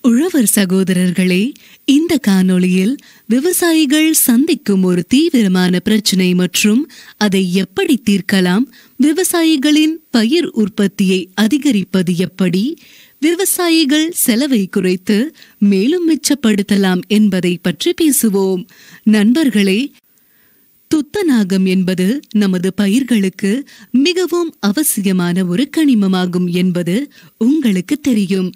உழவர் சகோதரர்களே, இந்த காணொளியில் விவசாயிகள் சந்திக்கும் ஒரு தீவிரமான பிரச்சனை மற்றும் அதை எப்படி தீர்க்கலாம், விவசாயிகளின் பயிர் உற்பத்தியை அதிகரிப்பது எப்படி, விவசாயிகள் செலவை குறைத்து மேலும் மிச்சப்படுத்தலாம் என்பதை பற்றி பேசுவோம். நண்பர்களே, துத்தநாகம் என்பது நமது பயிர்களுக்கு மிகவும் அவசியமான ஒரு கனிமமாகும் என்பது உங்களுக்கு தெரியும்.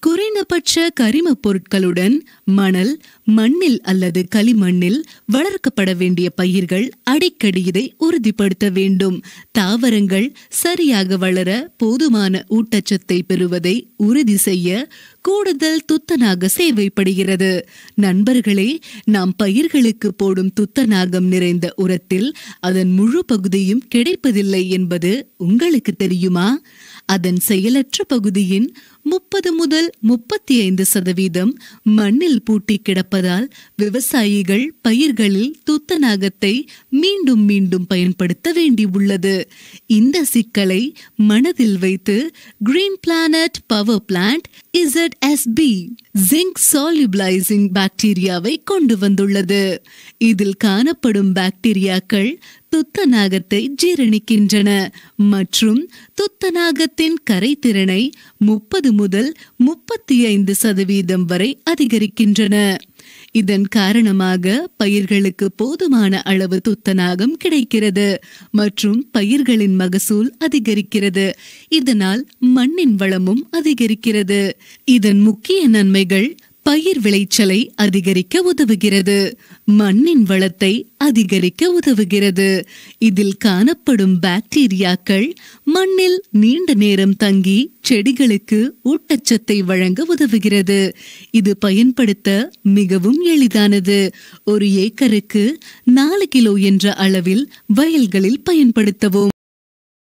குறைந்தபட்ச கரிம பொருட்களுடன் மணல், மண்ணில் அல்லது களிமண்ணில் வளர்க்கப்பட வேண்டிய பயிர்கள் அடிக்கடி இதை உறுதிப்படுத்த வேண்டும். தாவரங்கள் சரியாக வளர போதுமான ஊட்டச்சத்தை பெறுவதை உறுதி செய்ய கூடுதல் துத்தநாக தேவைப்படுகிறது. நண்பர்களே, நாம் பயிர்களுக்கு போடும் துத்தநாகம் நிறைந்த உரத்தில் அதன் முழு பகுதியும் கிடைப்பதில்லை என்பது உங்களுக்கு தெரியுமா? அதன் செயலற்ற பகுதியின் 30 முதல் 35% மண்ணில் பூட்டி கிடப்பதால் விவசாயிகள் பயிர்களில் துத்தநாகத்தை மீண்டும் மீண்டும் பயன்படுத்த வேண்டியுள்ளது. இந்த சிக்கலை மனதில் வைத்து Green Planet power plant ZSB zinc solubilising பாக்டீரியாவை கொண்டு வந்துள்ளது. இதில் காணப்படும் பாக்டீரியாக்கள் துத்தநாகத்தை ஜீரணிக்கின்றன மற்றும் துத்தநாகத்தின் கரைதிறனை 30 முதல் 35% வரை அதிகரிக்கின்றன. இதன் காரணமாக பயிர்களுக்கு போதுமான அளவு துத்தநாகம் கிடைக்கிறது மற்றும் பயிர்களின் மகசூல் அதிகரிக்கிறது. இதனால் மண்ணின் வளமும் அதிகரிக்கிறது. இதன் முக்கிய நன்மைகள்: பயிர் விளைச்சலை அதிகரிக்க உதவுகிறது, மண்ணின் வளத்தை அதிகரிக்க உதவுகிறது. இதில் காணப்படும் பாக்டீரியாக்கள் மண்ணில் நீண்ட நேரம் தங்கி செடிகளுக்கு ஊட்டச்சத்தை வழங்க உதவுகிறது. இது பயன்படுத்த மிகவும் எளிதானது. ஒரு ஏக்கருக்கு 4 கிலோ என்ற அளவில் வயல்களில் பயன்படுத்தவும்.